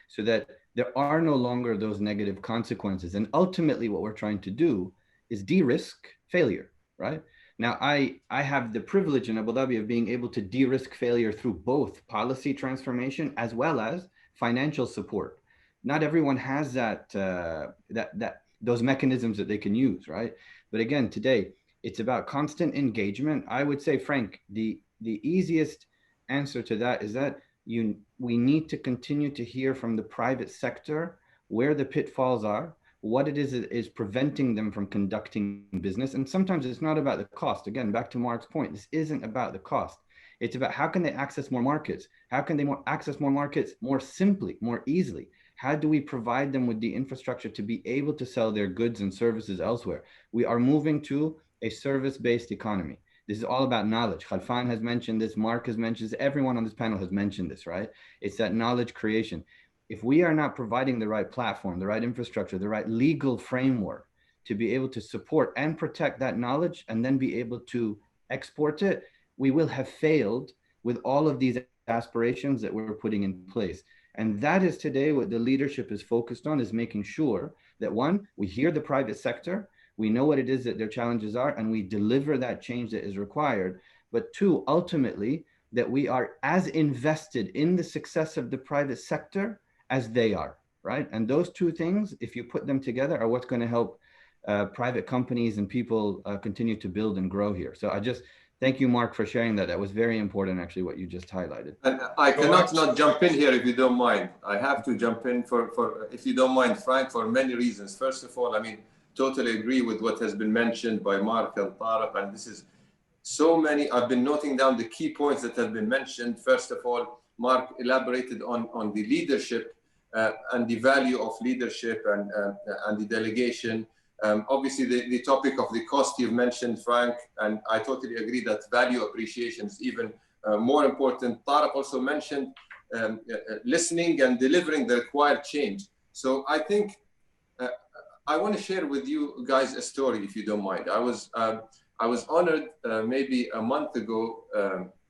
so that there are no longer those negative consequences. And ultimately what we're trying to do is de-risk failure, right? Now, I have the privilege in Abu Dhabi of being able to de-risk failure through both policy transformation as well as financial support. Not everyone has those mechanisms that they can use, right? But again, today, it's about constant engagement. I would say, Frank, the easiest answer to that is that we need to continue to hear from the private sector where the pitfalls are, what it is preventing them from conducting business. And sometimes it's not about the cost. Again, back to Mark's point, this isn't about the cost. It's about how can they access more markets? How can they access more markets more simply, more easily? How do we provide them with the infrastructure to be able to sell their goods and services elsewhere? We are moving to a service-based economy. This is all about knowledge. Khalfan has mentioned this, Mark has mentioned this, everyone on this panel has mentioned this, right? It's that knowledge creation. If we are not providing the right platform, the right infrastructure, the right legal framework to be able to support and protect that knowledge and then be able to export it, we will have failed with all of these aspirations that we're putting in place. And that is today what the leadership is focused on, is making sure that one, we hear the private sector, we know what it is that their challenges are, and we deliver that change that is required. But two, ultimately, that we are as invested in the success of the private sector as they are, right? And those two things, if you put them together, are what's going to help private companies and people continue to build and grow here. So I just thank you, Mark, for sharing that. That was very important, actually, what you just highlighted. And I cannot not jump in here if you don't mind. I have to jump in for if you don't mind, Frank, for many reasons. First of all, I mean, totally agree with what has been mentioned by Mark and Tariq, and this is so many. I've been noting down the key points that have been mentioned. First of all, Mark elaborated on the leadership and the value of leadership and the delegation. Obviously, the topic of the cost you've mentioned, Frank, and I totally agree that value appreciation is even more important. Tariq also mentioned listening and delivering the required change. So I think I want to share with you guys a story, if you don't mind. I was honored maybe a month ago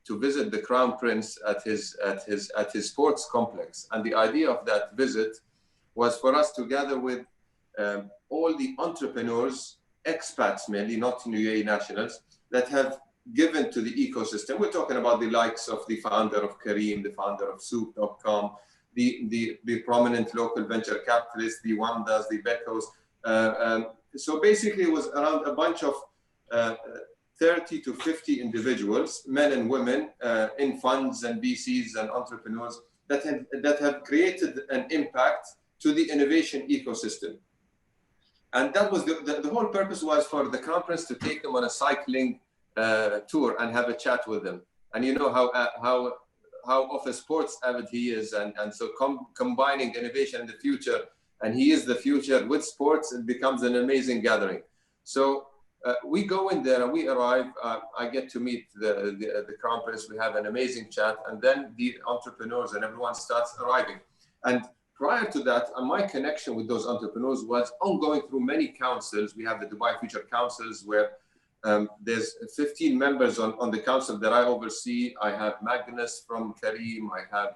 to visit the Crown Prince at his sports complex, and the idea of that visit was for us to gather with all the entrepreneurs, expats mainly, not UAE nationals, that have given to the ecosystem. We're talking about the likes of the founder of Kareem, the founder of Soup.com, the prominent local venture capitalists, the Wandas, the Beckos. So basically it was around a bunch of 30 to 50 individuals, men and women in funds and VCs and entrepreneurs that have created an impact to the innovation ecosystem. And that was the whole purpose was for the Crown Prince to take them on a cycling tour and have a chat with them. And you know how of a sports avid he is, and so combining innovation in the future, and he is the future with sports, it becomes an amazing gathering. So we go in there and we arrive. I get to meet the Crown Prince. We have an amazing chat, and then the entrepreneurs and everyone starts arriving. And prior to that, my connection with those entrepreneurs was ongoing through many councils. We have the Dubai Future Councils, where there's 15 members on the council that I oversee. I have Magnus from Kareem, I have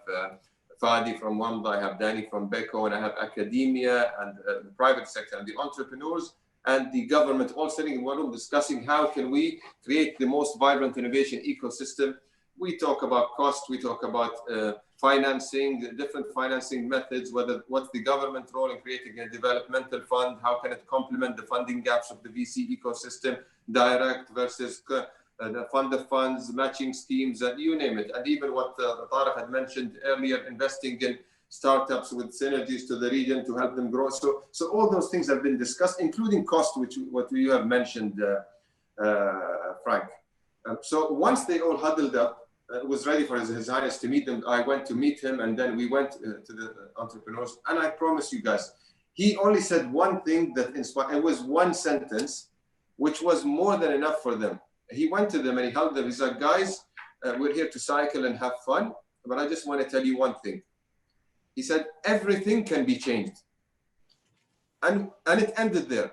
Fadi from Wanda, I have Danny from Beko, and I have academia and the private sector and the entrepreneurs and the government all sitting in one room discussing how can we create the most vibrant innovation ecosystem. We talk about cost, we talk about financing, different financing methods, what's the government role in creating a developmental fund, how can it complement the funding gaps of the VC ecosystem, direct versus the fund of funds, matching schemes, and you name it. And even what Tariq had mentioned earlier, investing in startups with synergies to the region to help them grow. So all those things have been discussed, including cost, what you have mentioned, Frank. So once they all huddled up, was ready for His Highness to meet them, I went to meet him, and then we went to the entrepreneurs. And I promise you guys, he only said one thing that inspired. It was one sentence, which was more than enough for them. He went to them and he held them. He said, guys, we're here to cycle and have fun, but I just want to tell you one thing. He said, everything can be changed. And it ended there.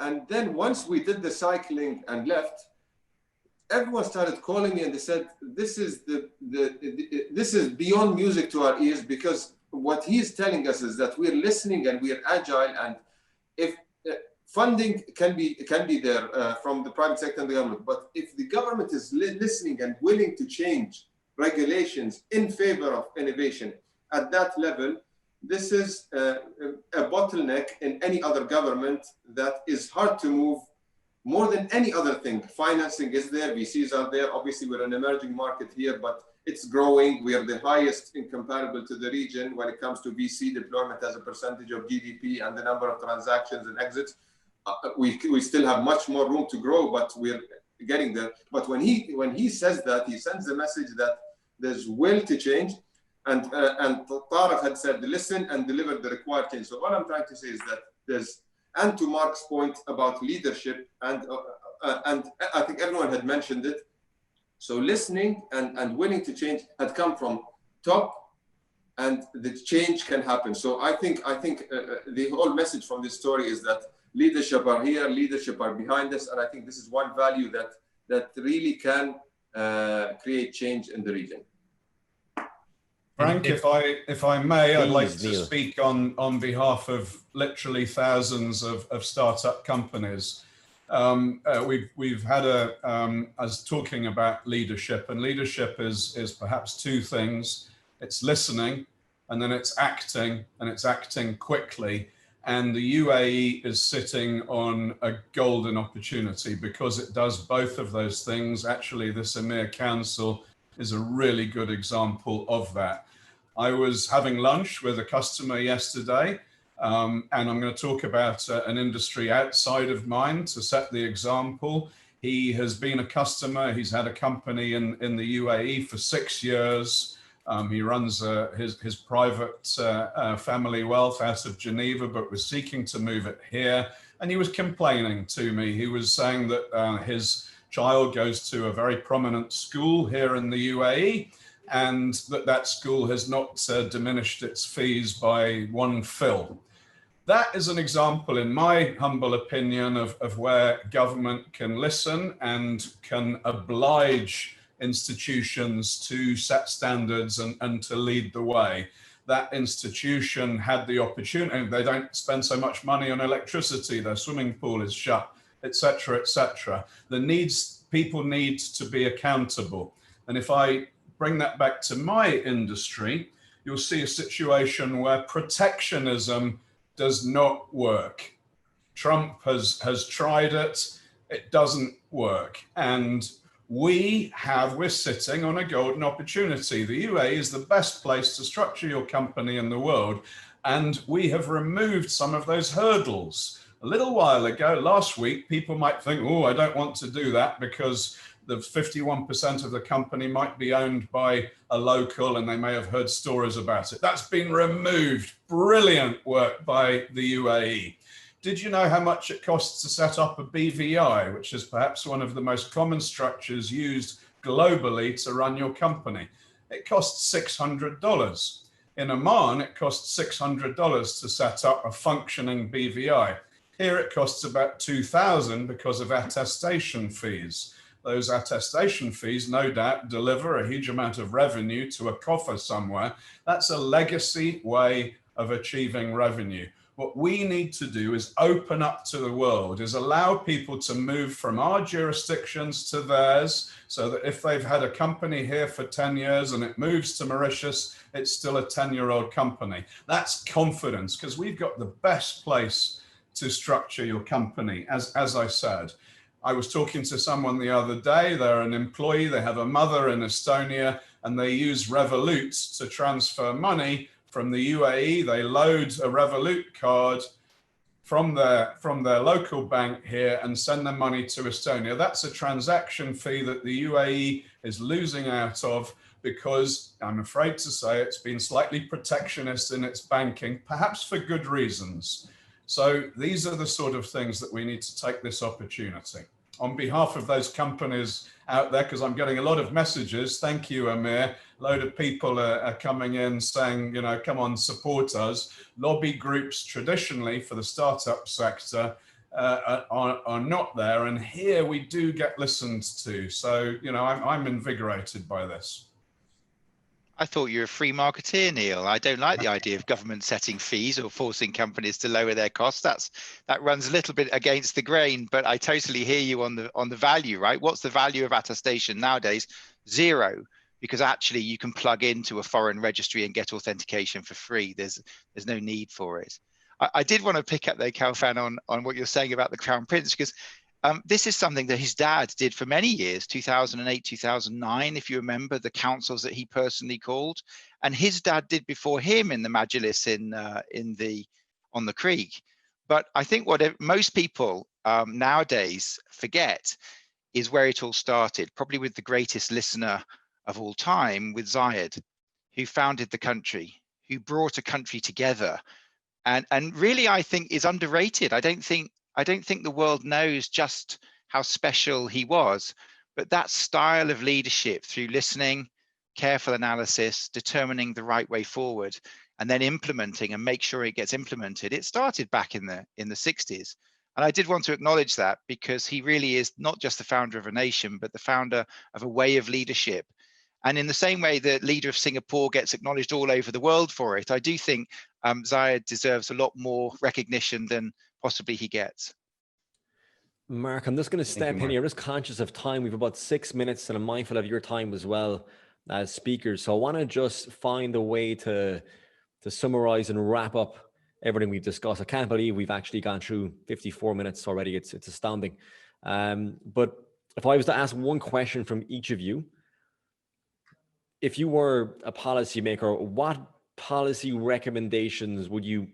And then once we did the cycling and left, everyone started calling me and they said, this is this is beyond music to our ears, because what he's telling us is that we're listening and we're agile, and if funding can be there from the private sector and the government, but if the government is listening and willing to change regulations in favor of innovation at that level, this is a bottleneck in any other government that is hard to move. More than any other thing, financing is there, VCs are there. Obviously, we're an emerging market here, but it's growing. We are the highest in comparable to the region when it comes to VC deployment as a percentage of GDP and the number of transactions and exits. We still have much more room to grow, but we're getting there. But when he says that, he sends the message that there's will to change, and Tariq had said, listen and deliver the required change. So what I'm trying to say is that there's, and to Mark's point about leadership, and I think everyone had mentioned it. So listening and willing to change had come from top, and the change can happen. So I think the whole message from this story is that leadership are here, leadership are behind us, and I think this is one value that really can create change in the region. Frank, if I may, I'd like to speak on behalf of literally thousands of startup companies. We've had as talking about leadership, and leadership is perhaps two things. It's listening, and then it's acting, and it's acting quickly. And the UAE is sitting on a golden opportunity because it does both of those things. Actually, this EMIR Council is a really good example of that. I was having lunch with a customer yesterday, And I'm going to talk about an industry outside of mine to set the example. He has been a customer. He's had a company in the UAE for 6 years. He runs his private family wealth out of Geneva, but was seeking to move it here. And he was complaining to me. He was saying that his child goes to a very prominent school here in the UAE, and that school has not diminished its fees by one fil. That is an example, in my humble opinion, of where government can listen and can oblige institutions to set standards and to lead the way. That institution had the opportunity. They don't spend so much money on electricity, their swimming pool is shut, etc., etc. People need to be accountable. And if I bring that back to my industry, you'll see a situation where protectionism does not work. Trump has tried it, it doesn't work. And we're sitting on a golden opportunity. The UAE is the best place to structure your company in the world. And we have removed some of those hurdles. A little while ago, last week, people might think, oh, I don't want to do that because the 51% of the company might be owned by a local and they may have heard stories about it. That's been removed. Brilliant work by the UAE. Did you know how much it costs to set up a BVI, which is perhaps one of the most common structures used globally to run your company? It costs $600. In Oman, it costs $600 to set up a functioning BVI. Here it costs about $2,000 because of attestation fees. Those attestation fees, no doubt, deliver a huge amount of revenue to a coffer somewhere. That's a legacy way of achieving revenue. What we need to do is open up to the world, is allow people to move from our jurisdictions to theirs, so that if they've had a company here for 10 years and it moves to Mauritius, it's still a 10-year-old company. That's confidence, because we've got the best place to structure your company, as I said. I was talking to someone the other day, they're an employee, they have a mother in Estonia, and they use Revolut to transfer money from the UAE. They load a Revolut card from their local bank here and send the money to Estonia. That's a transaction fee that the UAE is losing out of because, I'm afraid to say, it's been slightly protectionist in its banking, perhaps for good reasons. So these are the sort of things that we need to take this opportunity. On behalf of those companies out there, because I'm getting a lot of messages, thank you, EMIR. A load of people are coming in saying, you know, come on, support us. Lobby groups traditionally for the startup sector are not there. And here we do get listened to. So, you know, I'm invigorated by this. I thought you were a free marketeer, Neil. I don't like the idea of government setting fees or forcing companies to lower their costs. That runs a little bit against the grain, but I totally hear you on the value, right? What's the value of attestation nowadays? Zero, because actually you can plug into a foreign registry and get authentication for free. There's no need for it. I did want to pick up though, Kalfan, on what you're saying about the Crown Prince, because this is something that his dad did for many years, 2008, 2009, if you remember, the councils that he personally called. And his dad did before him in the Majlis on the Creek. But I think what most people nowadays forget is where it all started, probably with the greatest listener of all time, with Zayed, who founded the country, who brought a country together. And really, I think is underrated. I don't think the world knows just how special he was, but that style of leadership through listening, careful analysis, determining the right way forward, and then implementing and make sure it gets implemented. It started back in the 60s. And I did want to acknowledge that because he really is not just the founder of a nation, but the founder of a way of leadership. And in the same way the leader of Singapore gets acknowledged all over the world for it, I do think Zayed deserves a lot more recognition than possibly he gets. Mark, I'm just going to step in here. I'm just conscious of time. We've about 6 minutes and I'm mindful of your time as well as speakers. So I want to just find a way to summarize and wrap up everything we've discussed. I can't believe we've actually gone through 54 minutes already. It's astounding. But if I was to ask one question from each of you, if you were a policymaker, what policy recommendations would you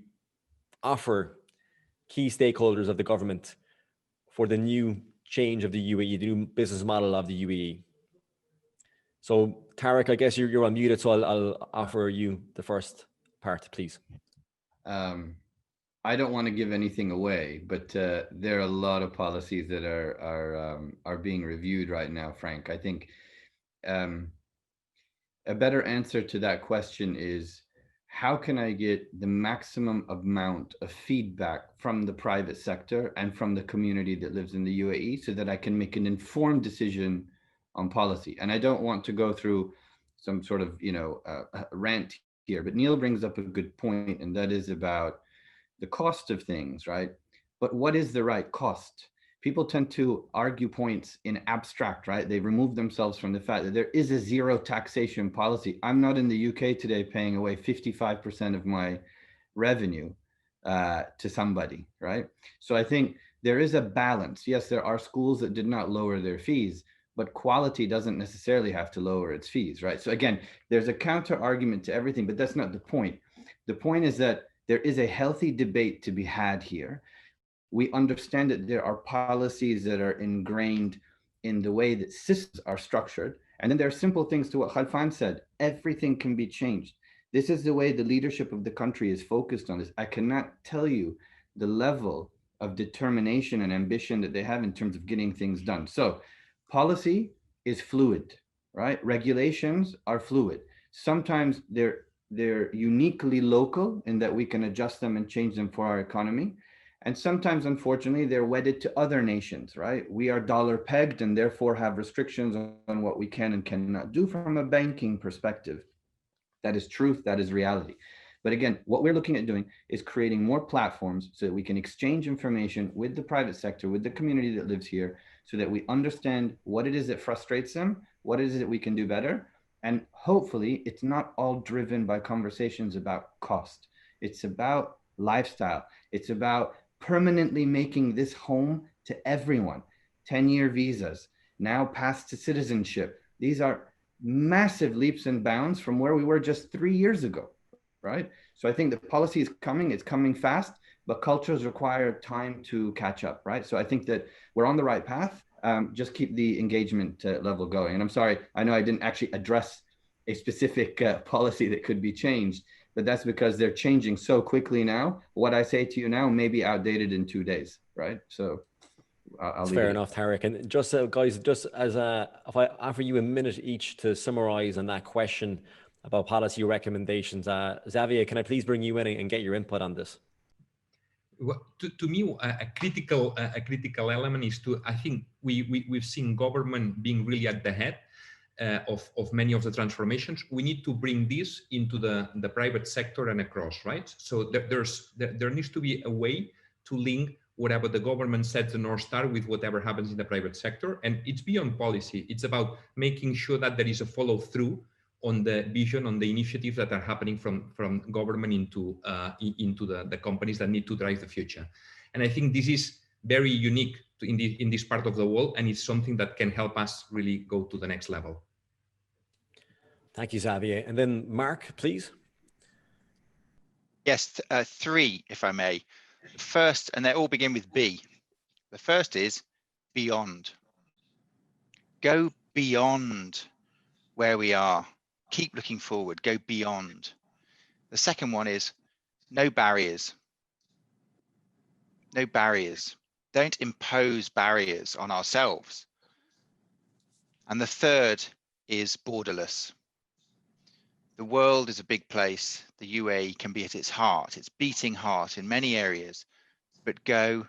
offer key stakeholders of the government for the new change of the UAE, the new business model of the UAE? So Tarek, I guess you're unmuted, so I'll offer you the first part, please. I don't want to give anything away, but there are a lot of policies that are being reviewed right now, Frank. I think a better answer to that question is, how can I get the maximum amount of feedback from the private sector and from the community that lives in the UAE so that I can make an informed decision on policy? And I don't want to go through some sort of, rant here, but Neil brings up a good point, and that is about the cost of things, right? But what is the right cost? People tend to argue points in abstract, right? They remove themselves from the fact that there is a zero taxation policy. I'm not in the UK today paying away 55% of my revenue to somebody, right? So I think there is a balance. Yes, there are schools that did not lower their fees, but quality doesn't necessarily have to lower its fees, right? So again, there's a counter argument to everything, but that's not the point. The point is that there is a healthy debate to be had here. We understand that there are policies that are ingrained in the way that systems are structured. And then there are simple things to what Khalfan said. Everything can be changed. This is the way the leadership of the country is focused on this. I cannot tell you the level of determination and ambition that they have in terms of getting things done. So policy is fluid, right? Regulations are fluid. Sometimes they're uniquely local in that we can adjust them and change them for our economy. And sometimes, unfortunately, they're wedded to other nations, right? We are dollar pegged and therefore have restrictions on what we can and cannot do from a banking perspective. That is truth, that is reality. But again, what we're looking at doing is creating more platforms so that we can exchange information with the private sector, with the community that lives here, so that we understand what it is that frustrates them, what it is that we can do better. And hopefully it's not all driven by conversations about cost. It's about lifestyle. It's about permanently making this home to everyone. 10-year visas, now passed to citizenship. These are massive leaps and bounds from where we were just 3 years ago, right? So I think the policy is coming, it's coming fast, but cultures require time to catch up, right? So I think that we're on the right path. Just keep the engagement level going. And I'm sorry, I know I didn't actually address a specific policy that could be changed, but that's because they're changing so quickly now. What I say to you now may be outdated in 2 days, right? So I'll leave it. Fair enough, Tarek. And just guys, just as if I offer you a minute each to summarize on that question about policy recommendations, Xavier, can I please bring you in and get your input on this? Well, to me, a critical element is I think we've seen government being really at the head of many of the transformations. We need to bring this into the private sector and across, right? So there needs to be a way to link whatever the government sets the North Star with whatever happens in the private sector. And it's beyond policy. It's about making sure that there is a follow through on the vision, on the initiatives that are happening from government into the companies that need to drive the future. And I think this is very unique in this part of the world, and it's something that can help us really go to the next level. Thank you, Xavier. And then Mark, please. Yes, three, if I may. First, and they all begin with B. The first is beyond. Go beyond where we are. Keep looking forward, go beyond. The second one is no barriers. No barriers. Don't impose barriers on ourselves. And the third is borderless. The world is a big place. The UAE can be at its heart, its beating heart in many areas, but go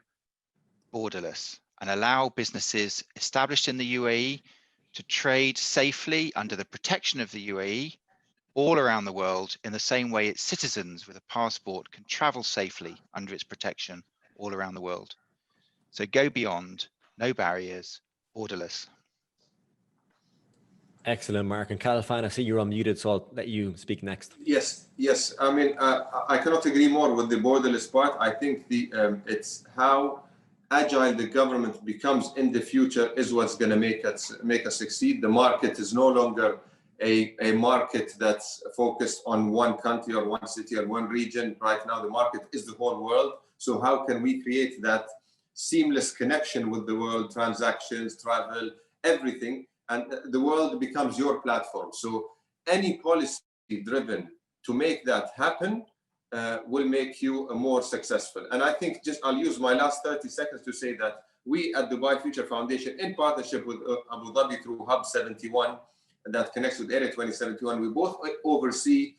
borderless and allow businesses established in the UAE to trade safely under the protection of the UAE all around the world in the same way its citizens with a passport can travel safely under its protection all around the world. So go beyond, no barriers, borderless. Excellent, Mark. And Khalfan, I see you're unmuted, so I'll let you speak next. Yes. I mean, I cannot agree more with the borderless part. I think it's how agile the government becomes in the future is what's going to make us succeed. The market is no longer a market that's focused on one country or one city or one region. Right now, the market is the whole world. So how can we create that seamless connection with the world, transactions, travel, everything, and the world becomes your platform. So any policy driven to make that happen will make you more successful. And I think I'll use my last 30 seconds to say that we at Dubai Future Foundation, in partnership with Abu Dhabi through Hub 71, that connects with Area 2071, we both oversee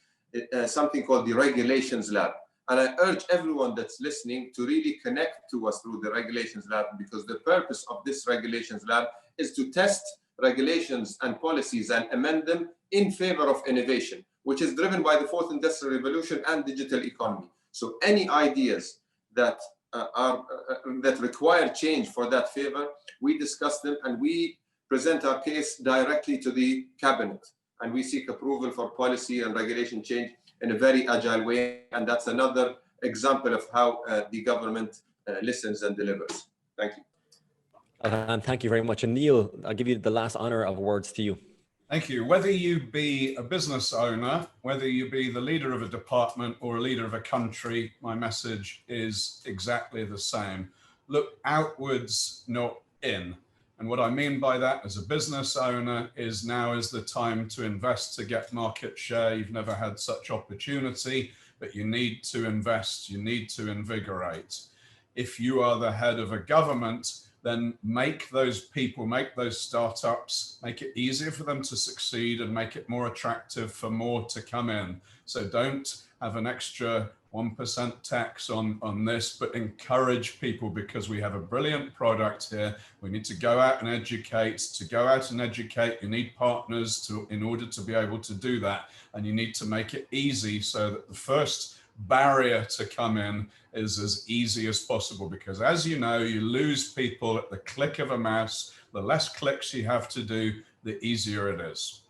something called the Regulations Lab. And I urge everyone that's listening to really connect to us through the Regulations Lab, because the purpose of this Regulations Lab is to test regulations and policies and amend them in favor of innovation, which is driven by the fourth industrial revolution and digital economy. So any ideas that that require change for that favor, we discuss them and we present our case directly to the cabinet, and we seek approval for policy and regulation change in a very agile way. And that's another example of how the government listens and delivers. Thank you. And thank you very much. And Neil, I'll give you the last honor of words to you. Thank you. Whether you be a business owner, whether you be the leader of a department or a leader of a country, my message is exactly the same. Look outwards, not in. And what I mean by that as a business owner is now is the time to invest to get market share. You've never had such opportunity, but you need to invest, you need to invigorate. If you are the head of a government, then make those people, make those startups, make it easier for them to succeed and make it more attractive for more to come in. So don't have an extra 1% tax on this, but encourage people, because we have a brilliant product here. We need to go out and educate. To go out and educate, you need partners in order to be able to do that. And you need to make it easy so that the first barrier to come in is as easy as possible, because as you know, you lose people at the click of a mouse. The less clicks you have to do, the easier it is.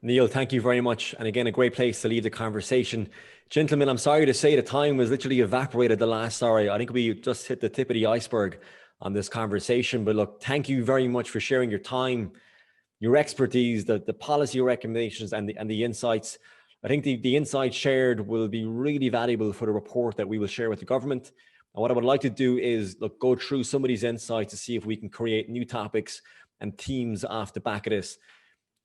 Neil, thank you very much. And again, a great place to leave the conversation. Gentlemen, I'm sorry to say the time was literally evaporated the last hour. I think we just hit the tip of the iceberg on this conversation. But look, thank you very much for sharing your time, your expertise, the policy recommendations and the insights. I think the insights shared will be really valuable for the report that we will share with the government. And what I would like to do is go through some of these insights to see if we can create new topics and themes off the back of this.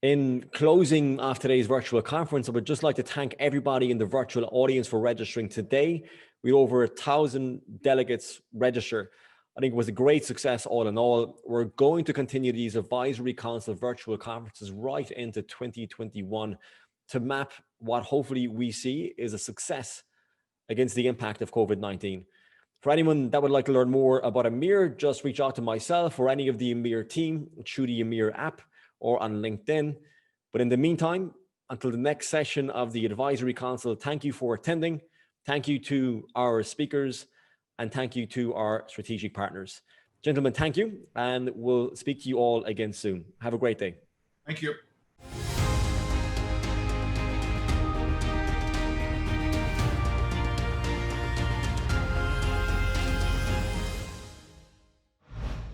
In closing of today's virtual conference, I would just like to thank everybody in the virtual audience for registering today. We had over 1,000 delegates register. I think it was a great success all in all. We're going to continue these advisory council virtual conferences right into 2021 to map what hopefully we see is a success against the impact of COVID-19. For anyone that would like to learn more about EMIR, just reach out to myself or any of the EMIR team through the EMIR app or on LinkedIn. But in the meantime, until the next session of the Advisory Council, thank you for attending. Thank you to our speakers and thank you to our strategic partners. Gentlemen, thank you. And we'll speak to you all again soon. Have a great day. Thank you.